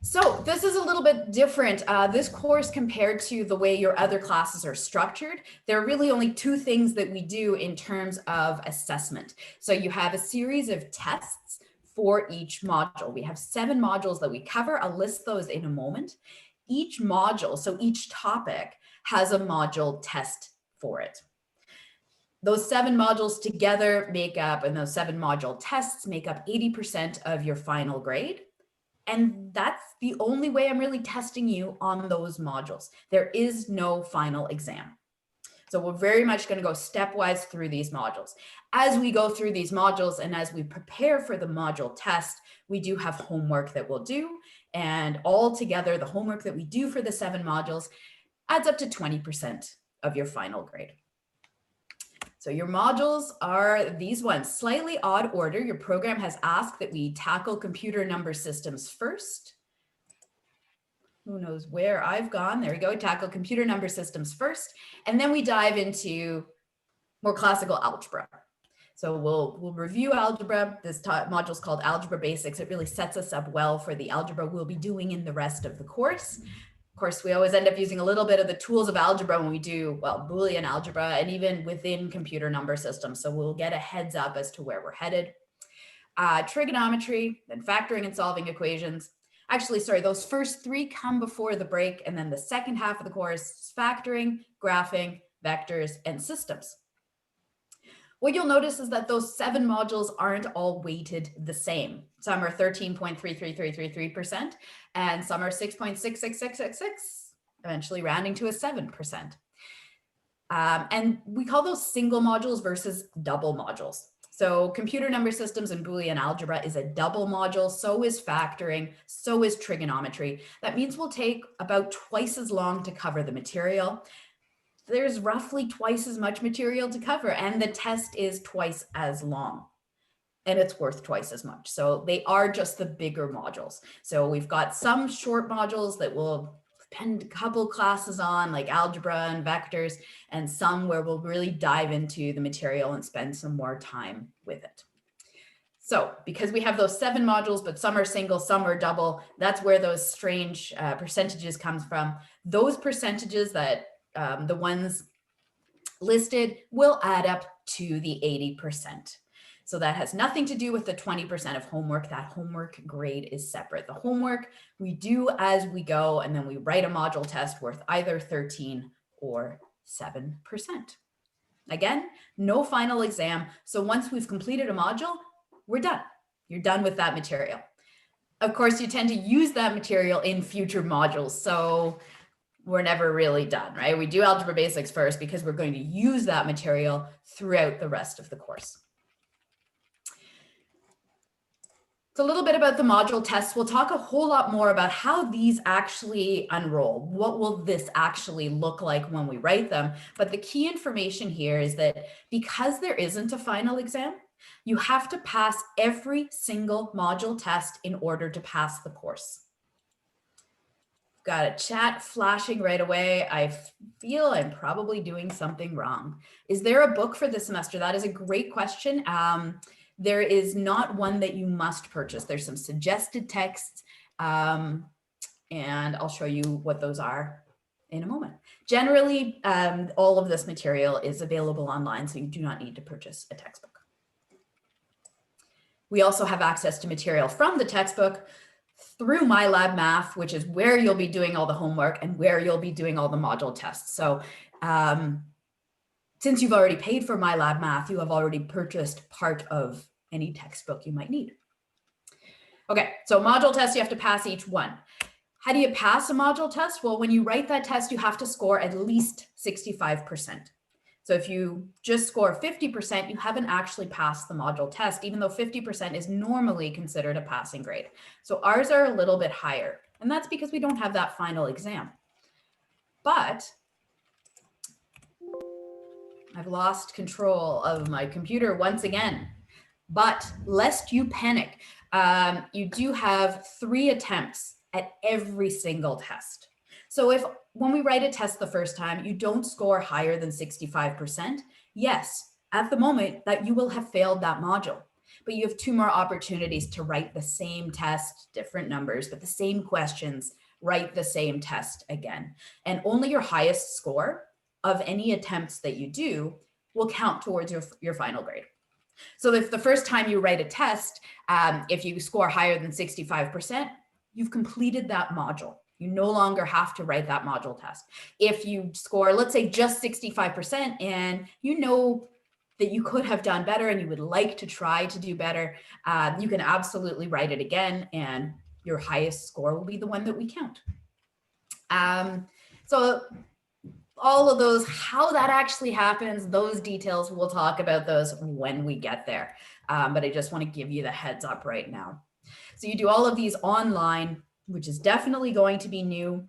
So this is a little bit different. This course compared to the way your other classes are structured, there are really only two things that we do in terms of assessment. So you have a series of tests for each module. We have 7 modules that we cover. I'll list those in a moment. Each module, so each topic, has a module test for it. Those 7 modules together make up, and those 7 module tests make up 80% of your final grade. And that's the only way I'm really testing you on those modules. There is no final exam. So we're very much going to go stepwise through these modules. As we go through these modules and as we prepare for the module test, we do have homework that we'll do. And all together, the homework that we do for the 7 modules adds up to 20% of your final grade. So your modules are these ones, slightly odd order. Your program has asked that we tackle computer number systems first. Who knows where I've gone? There we go, tackle computer number systems first. And then we dive into more classical algebra. So we'll review algebra. This module is called Algebra Basics. It really sets us up well for the algebra we'll be doing in the rest of the course. Of course, we always end up using a little bit of the tools of algebra when we do, well, Boolean algebra and even within computer number systems. So we'll get a heads up as to where we're headed. Trigonometry, then factoring and solving equations. Actually, sorry, those first 3 come before the break. And then the second half of the course is factoring, graphing, vectors, and systems. What you'll notice is that those 7 modules aren't all weighted the same. Some are 13.33333%, and some are 6.66666, eventually rounding to a 7%. And we call those single modules versus double modules. So computer number systems and Boolean algebra is a double module, so is factoring, so is trigonometry. That means we'll take about twice as long to cover the material. There's roughly twice as much material to cover, and the test is twice as long, and it's worth twice as much. So they are just the bigger modules. So we've got some short modules that we'll spend a couple classes on, like algebra and vectors, and some where we'll really dive into the material and spend some more time with it. So because we have those 7 modules, but some are single, some are double, that's where those strange percentages comes from. Those percentages that the ones listed will add up to the 80%. So that has nothing to do with the 20% of homework. That homework grade is separate. The homework we do as we go, and then we write a module test worth either 13 or 7%. Again, no final exam. So once we've completed a module, we're done. You're done with that material. Of course, you tend to use that material in future modules. So we're never really done, right? We do algebra basics first because we're going to use that material throughout the rest of the course. It's a little bit about the module tests. We'll talk a whole lot more about how these actually unroll. What will this actually look like when we write them? But the key information here is that because there isn't a final exam, you have to pass every single module test in order to pass the course. Got a chat flashing right away. I feel I'm probably doing something wrong. Is there a book for this semester? That is a great question. There is not one that you must purchase. There's some suggested texts, and I'll show you what those are in a moment. Generally, all of this material is available online, so you do not need to purchase a textbook. We also have access to material from the textbook through MyLab Math, which is where you'll be doing all the homework and where you'll be doing all the module tests. So since you've already paid for MyLab Math, you have already purchased part of any textbook you might need. Okay, so module tests, you have to pass each one. How do you pass a module test? Well, when you write that test, you have to score at least 65%. So if you just score 50%, you haven't actually passed the module test, even though 50% is normally considered a passing grade. So ours are a little bit higher, and that's because we don't have that final exam. But I've lost control of my computer once again. But lest you panic, you do have 3 attempts at every single test. So if when we write a test the first time, you don't score higher than 65%, yes, at the moment that you will have failed that module. but you have 2 more opportunities to write the same test, different numbers, but the same questions, write the same test again. And only your highest score of any attempts that you do will count towards your final grade. So if the first time you write a test, if you score higher than 65%, you've completed that module. You no longer have to write that module test. If you score, let's say, just 65% and you know that you could have done better and you would like to try to do better, you can absolutely write it again and your highest score will be the one that we count. So all of those, how that actually happens, those details, we'll talk about those when we get there. But I just want to give you the heads up right now. So you do all of these online, which is definitely going to be new.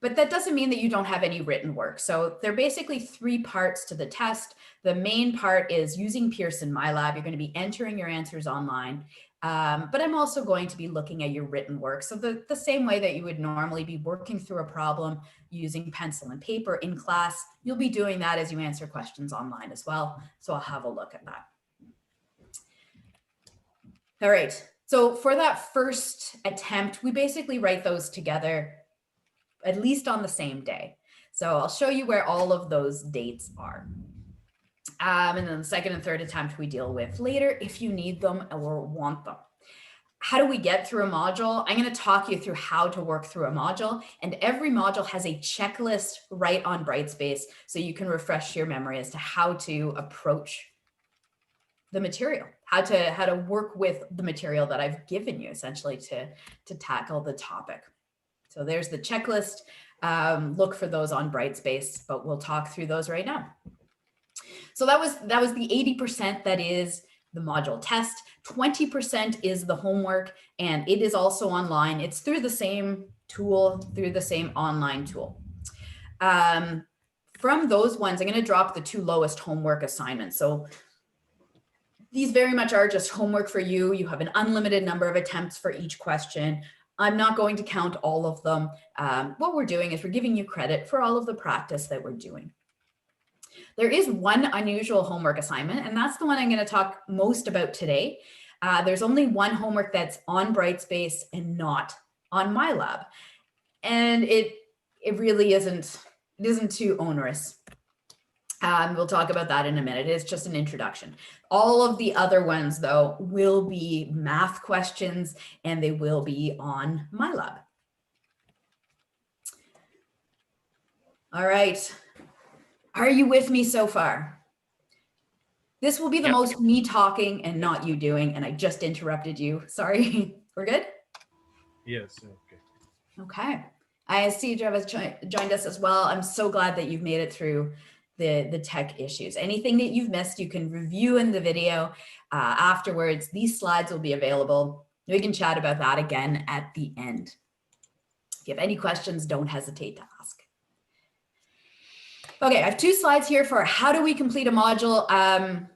But that doesn't mean that you don't have any written work. So there are basically 3 parts to the test. The main part is using Pearson MyLab. You're going to be entering your answers online. But I'm also going to be looking at your written work. So the same way that you would normally be working through a problem using pencil and paper in class, you'll be doing that as you answer questions online as well. So I'll have a look at that. All right. So for that first attempt, we basically write those together at least on the same day. So I'll show you where all of those dates are. And then the second and third attempt we deal with later if you need them or want them. How do we get through a module? I'm going to talk you through how to work through a module, and every module has a checklist right on Brightspace so you can refresh your memory as to how to approach the material, how to work with the material that I've given you essentially to tackle the topic. So there's the checklist. Look for those on Brightspace, but we'll talk through those right now. So that was the 80% that is the module test. 20% is the homework, and it is also online. It's through the same tool, through the same online tool. From those ones, I'm going to drop the 2 lowest homework assignments. So these very much are just homework for you. You have an unlimited number of attempts for each question. I'm not going to count all of them. What we're doing is we're giving you credit for all of the practice that we're doing. There is one unusual homework assignment, and that's the one I'm going to talk most about today. There's only one homework that's on Brightspace and not on MyLab. And it really isn't too onerous. We'll talk about that in a minute. It's just an introduction. All of the other ones, though, will be math questions, and they will be on MyLab. All right. Are you with me so far? This will be the most me talking and not you doing, and I just interrupted you. Sorry. We're good? Yes. Okay. Okay. I see Jeff has joined us as well. I'm so glad that you've made it through the tech issues. Anything that you've missed, you can review in the video afterwards. These slides will be available. We can chat about that again at the end. If you have any questions, don't hesitate to ask. Okay, I have 2 slides here for how do we complete a module. Bam,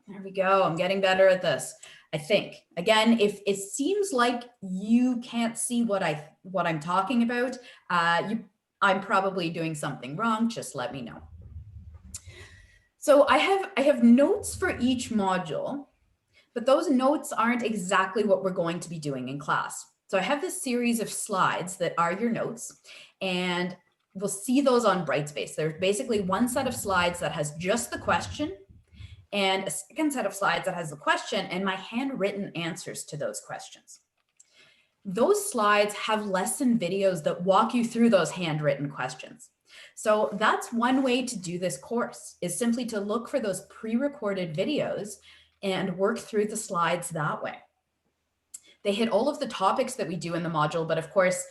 there we go. I'm getting better at this, I think. Again, if it seems like you can't see what I'm talking about, I'm probably doing something wrong. Just let me know. So I have notes for each module, but those notes aren't exactly what we're going to be doing in class. So I have this series of slides that are your notes, and we'll see those on Brightspace. There's basically one set of slides that has just the question, and a second set of slides that has the question and my handwritten answers to those questions. Those slides have lesson videos that walk you through those handwritten questions. So that's one way to do this course, is simply to look for those pre-recorded videos and work through the slides that way. They hit all of the topics that we do in the module, but of course,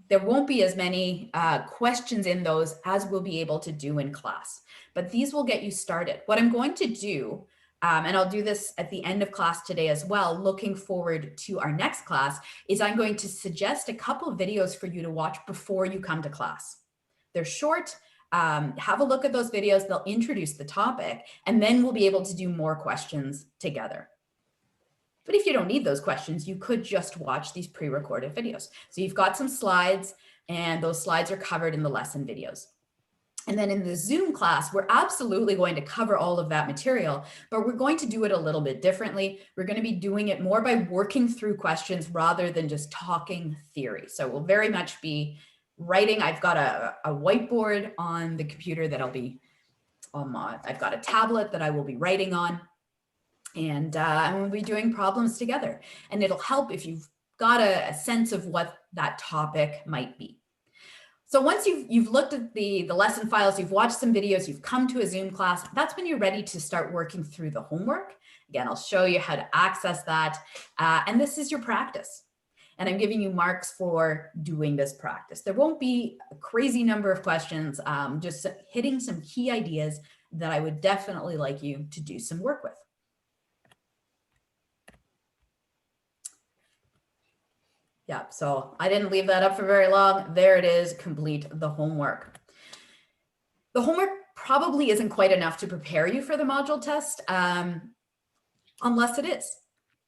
there won't be as many questions in those as we'll be able to do in class. But these will get you started. What I'm going to do, and I'll do this at the end of class today as well, looking forward to our next class, is I'm going to suggest a couple of videos for you to watch before you come to class. They're short. Have a look at those videos. They'll introduce the topic, and then we'll be able to do more questions together. But if you don't need those questions, you could just watch these pre-recorded videos. So you've got some slides, and those slides are covered in the lesson videos. And then in the Zoom class, we're absolutely going to cover all of that material, but we're going to do it a little bit differently. We're going to be doing it more by working through questions rather than just talking theory. So we'll very much be writing. I've got a whiteboard on the computer that I'll be, I've got a tablet that I will be writing on, and we'll be doing problems together. And it'll help if you've got a sense of what that topic might be. So once you've looked at the lesson files, you've watched some videos, you've come to a Zoom class, that's when you're ready to start working through the homework. Again, I'll show you how to access that. And this is your practice. And I'm giving you marks for doing this practice. There won't be a crazy number of questions, just hitting some key ideas that I would definitely like you to do some work with. Yeah, so I didn't leave that up for very long. There it is, complete the homework. The homework probably isn't quite enough to prepare you for the module test, unless it is.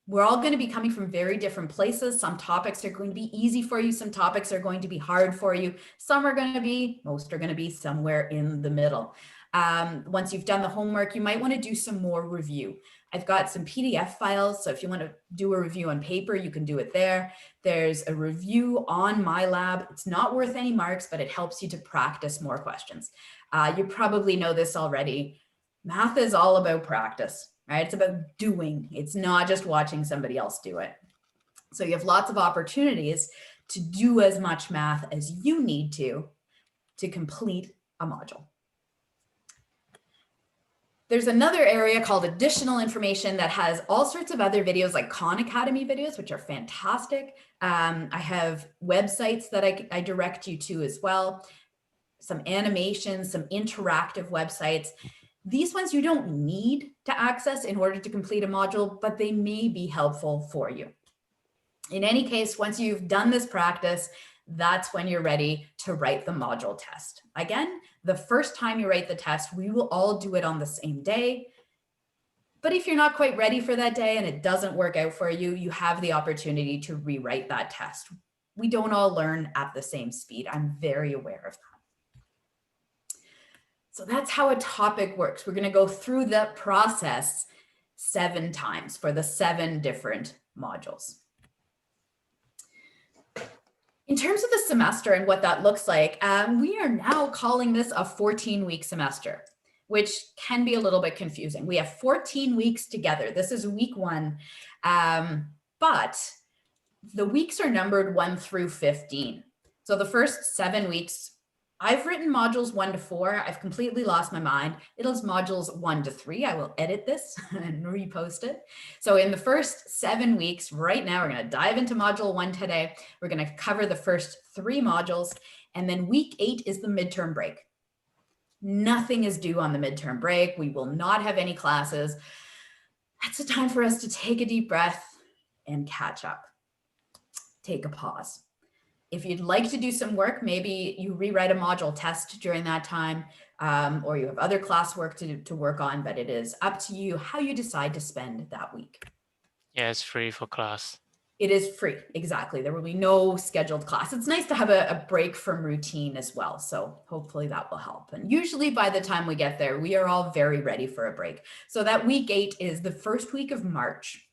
We're all going to be coming from very different places. Some topics are going to be easy for you. Some topics are going to be hard for you. Some are going to be, most are going to be somewhere in the middle. Once you've done the homework, you might want to do some more review. I've got some PDF files, so if you want to do a review on paper, you can do it there. There's a review on MyLab. It's not worth any marks, but it helps you to practice more questions. You probably know this already. Math is all about practice, right? It's about doing. It's not just watching somebody else do it. So you have lots of opportunities to do as much math as you need to complete a module. There's another area called additional information that has all sorts of other videos like Khan Academy videos, which are fantastic. I have websites that I direct you to as well. Some animations, some interactive websites. These ones you don't need to access in order to complete a module, but they may be helpful for you. In any case, once you've done this practice, that's when you're ready to write the module test. Again, the first time you write the test, we will all do it on the same day. But if you're not quite ready for that day and it doesn't work out for you, you have the opportunity to rewrite that test. We don't all learn at the same speed. I'm very aware of that. So that's how a topic works. We're going to go through that process 7 times for the 7 different modules. In terms of the semester and what that looks like, we are now calling this a 14-week semester, which can be a little bit confusing. We have 14 weeks together. This is week 1, but the weeks are numbered 1 through 15. So the first 7 weeks, I've written modules 1 to 4. I've completely lost my mind. It'll modules 1 to 3. I will edit this and repost it. So in the first 7 weeks, right now, we're going to dive into module 1 today. We're going to cover the first 3 modules. And then week 8 is the midterm break. Nothing is due on the midterm break. We will not have any classes. That's a time for us to take a deep breath and catch up. Take a pause. If you'd like to do some work, maybe you rewrite a module test during that time, or you have other classwork to work on, but it is up to you how you decide to spend that week. Yeah, it's free for class. It is free, exactly. There will be no scheduled class. It's nice to have a break from routine as well, so hopefully that will help. And usually by the time we get there, we are all very ready for a break. So that week 8 is the first week of March.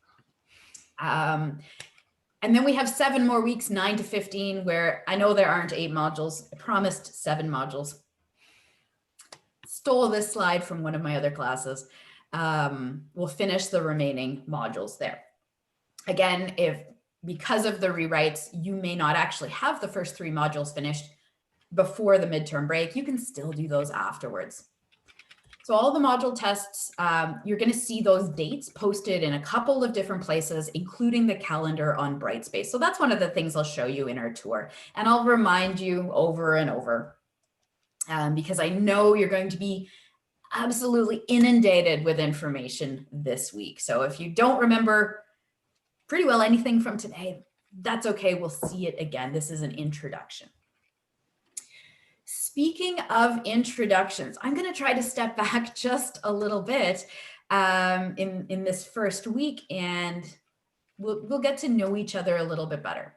And then we have 7 more weeks, 9 to 15, where I know there aren't 8 modules. I promised 7 modules. Stole this slide from one of my other classes. We'll finish the remaining modules there. Again, because of the rewrites, you may not actually have the first 3 modules finished before the midterm break. You can still do those afterwards. So all the module tests, you're going to see those dates posted in a couple of different places, including the calendar on Brightspace. So that's one of the things I'll show you in our tour. And I'll remind you over and over, because I know you're going to be absolutely inundated with information this week. So if you don't remember pretty well anything from today, that's okay. We'll see it again. This is an introduction. Speaking of introductions, I'm going to try to step back just a little bit in this first week, and we'll get to know each other a little bit better.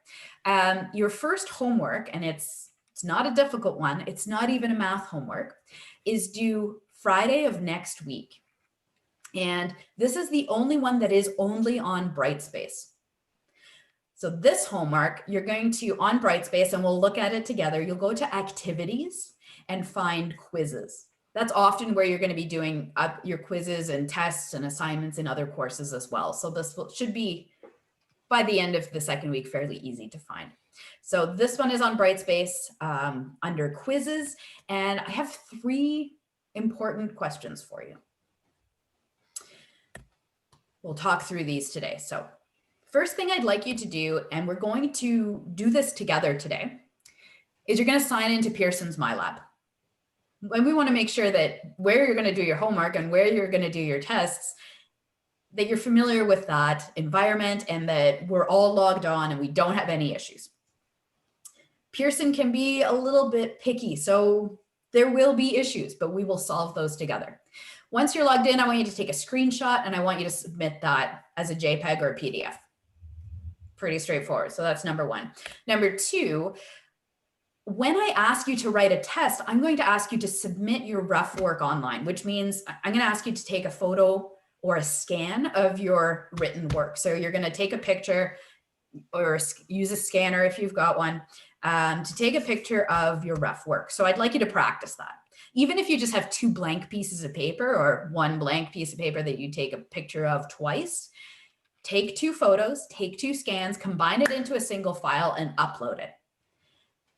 Your first homework, and it's it's not a difficult one, it's not even a math homework, is due Friday of next week. And this is the only one that is only on Brightspace. So this homework, you're going to, on Brightspace, and we'll look at it together, you'll go to activities and find quizzes. That's often where you're going to be doing your quizzes and tests and assignments in other courses as well. So this should be, by the end of the second week, fairly easy to find. So this one is on Brightspace under quizzes, and I have 3 important questions for you. We'll talk through these today. So first thing I'd like you to do, and we're going to do this together today, is you're going to sign into Pearson's MyLab. And we want to make sure that where you're going to do your homework and where you're going to do your tests, that you're familiar with that environment and that we're all logged on and we don't have any issues. Pearson can be a little bit picky, so there will be issues, but we will solve those together. Once you're logged in, I want you to take a screenshot and I want you to submit that as a JPEG or a PDF. Pretty straightforward. So that's number 1. Number 2, when I ask you to write a test, I'm going to ask you to submit your rough work online, which means I'm going to ask you to take a photo or a scan of your written work. So you're going to take a picture or use a scanner if you've got one to take a picture of your rough work. So I'd like you to practice that. Even if you just have 2 blank pieces of paper or 1 blank piece of paper that you take a picture of twice, take 2 photos, take 2 scans, combine it into a single file and upload it.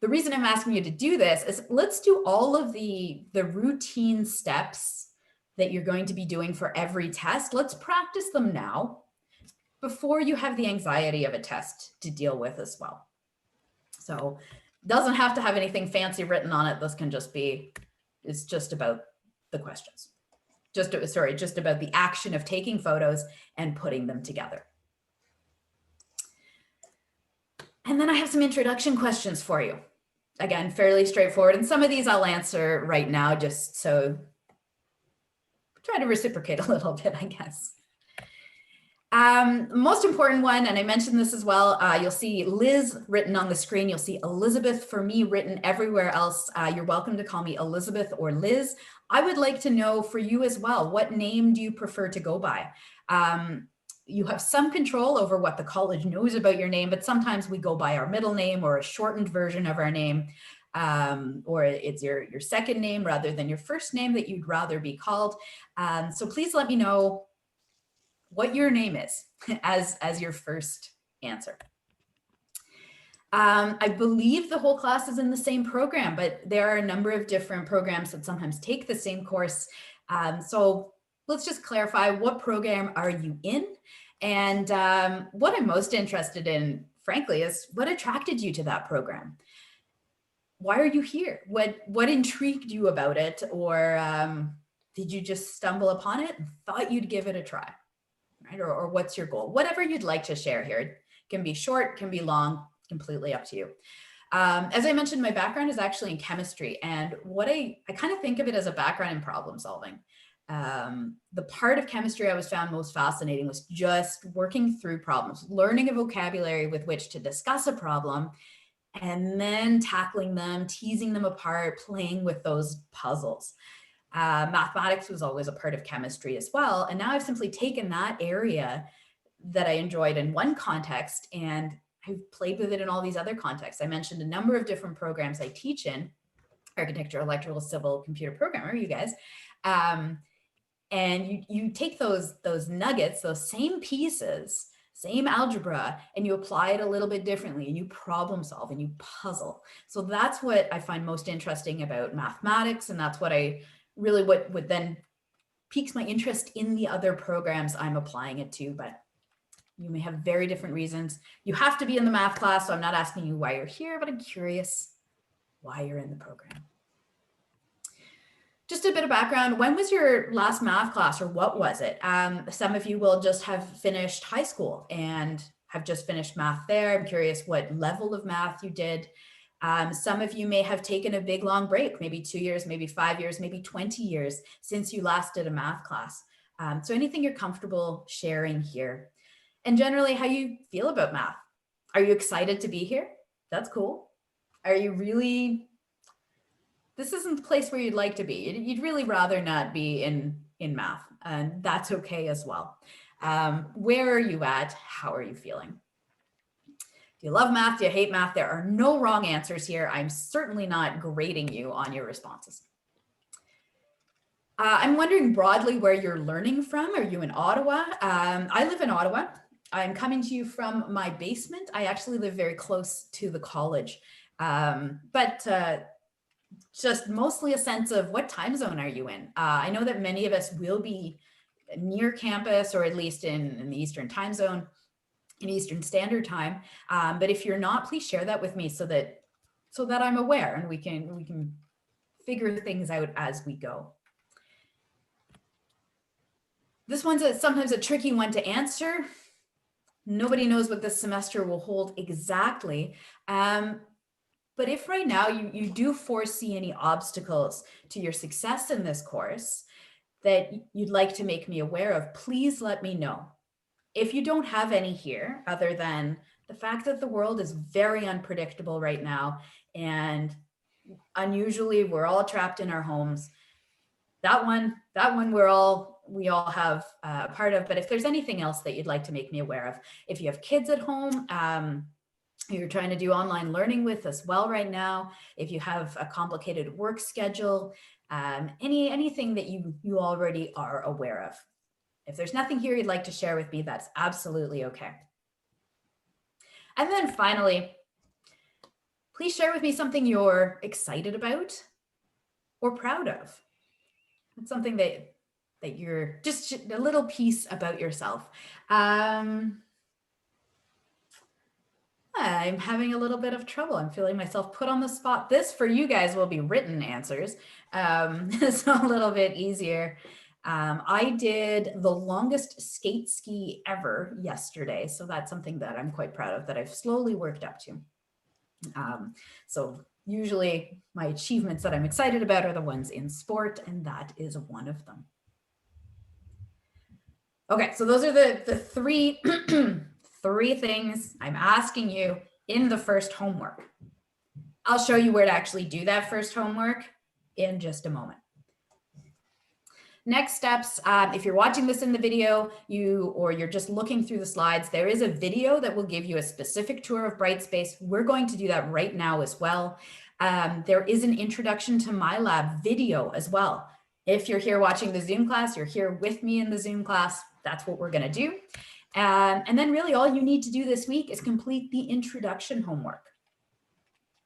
The reason I'm asking you to do this is let's do all of the routine steps that you're going to be doing for every test. Let's practice them now before you have the anxiety of a test to deal with as well. So it doesn't have to have anything fancy written on it. This can just be, it's just about the questions. Just about the action of taking photos and putting them together. And then I have some introduction questions for you. Again, fairly straightforward. And some of these I'll answer right now, just so try to reciprocate a little bit, I guess. Most important one, and I mentioned this as well, you'll see Liz written on the screen. You'll see Elizabeth for me written everywhere else. You're welcome to call me Elizabeth or Liz. I would like to know for you as well, what name do you prefer to go by? You have some control over what the college knows about your name, but sometimes we go by our middle name or a shortened version of our name, or it's your second name rather than your first name that you'd rather be called. So please let me know what your name is as your first answer. I believe the whole class is in the same program, but there are a number of different programs that sometimes take the same course. So let's just clarify, what program are you in? And what I'm most interested in, frankly, is what attracted you to that program? Why are you here? What intrigued you about it? Or did you just stumble upon it and thought you'd give it a try? Right? Or what's your goal? Whatever you'd like to share here. It can be short, can be long, completely up to you. As I mentioned, my background is actually in chemistry, and what I kind of think of it as a background in problem solving. The part of chemistry I was found most fascinating was just working through problems, learning a vocabulary with which to discuss a problem, and then tackling them, teasing them apart, playing with those puzzles. Mathematics was always a part of chemistry as well. And now I've simply taken that area that I enjoyed in one context and I've played with it in all these other contexts. I mentioned a number of different programs I teach in: architecture, electrical, civil, computer programmer, you guys. And you take those nuggets, those same pieces, same algebra, and you apply it a little bit differently, and you problem solve and you puzzle. So that's what I find most interesting about mathematics, and that's what what then piques my interest in the other programs I'm applying it to. But you may have very different reasons. You have to be in the math class, so I'm not asking you why you're here, but I'm curious why you're in the program. Just a bit of background. When was your last math class, or what was it? Some of you will just have finished high school and have just finished math there. I'm curious what level of math you did. Some of you may have taken a big long break, maybe 2 years, maybe 5 years, maybe 20 years since you last did a math class. So anything you're comfortable sharing here. And generally, how you feel about math. Are you excited to be here? That's cool. Are you really this isn't the place where you'd like to be. You'd really rather not be in math, and that's okay as well. Where are you at? How are you feeling? Do you love math? Do you hate math? There are no wrong answers here. I'm certainly not grading you on your responses. I'm wondering broadly where you're learning from. Are you in Ottawa? I live in Ottawa. I'm coming to you from my basement. I actually live very close to the college, but just mostly a sense of what time zone are you in? I know that many of us will be near campus, or at least in the Eastern time zone, in Eastern Standard Time. But if you're not, please share that with me so that I'm aware and we can figure things out as we go. This one's sometimes a tricky one to answer. Nobody knows what this semester will hold exactly. But if right now you do foresee any obstacles to your success in this course that you'd like to make me aware of, please let me know. If you don't have any here, other than the fact that the world is very unpredictable right now, and unusually we're all trapped in our homes, that one we all have a part of. But if there's anything else that you'd like to make me aware of, if you have kids at home, you're trying to do online learning with as well right now, if you have a complicated work schedule, anything that you already are aware of. If there's nothing here you'd like to share with me, that's absolutely okay. And then finally, please share with me something you're excited about or proud of. It's something that you're just a little piece about yourself. I'm having a little bit of trouble. I'm feeling myself put on the spot. This for you guys will be written answers. It's a little bit easier. I did the longest skate ski ever yesterday. So that's something that I'm quite proud of, that I've slowly worked up to. So usually my achievements that I'm excited about are the ones in sport, and that is one of them. Okay, so those are the three, three things I'm asking you in the first homework. I'll show you where to actually do that first homework in just a moment. Next steps, if you're watching this in the video, or you're just looking through the slides, there is a video that will give you a specific tour of Brightspace. We're going to do that right now as well. There is an introduction to MyLab video as well. If you're here watching the Zoom class, you're here with me in the Zoom class, that's what we're gonna do. And then really all you need to do this week is complete the introduction homework.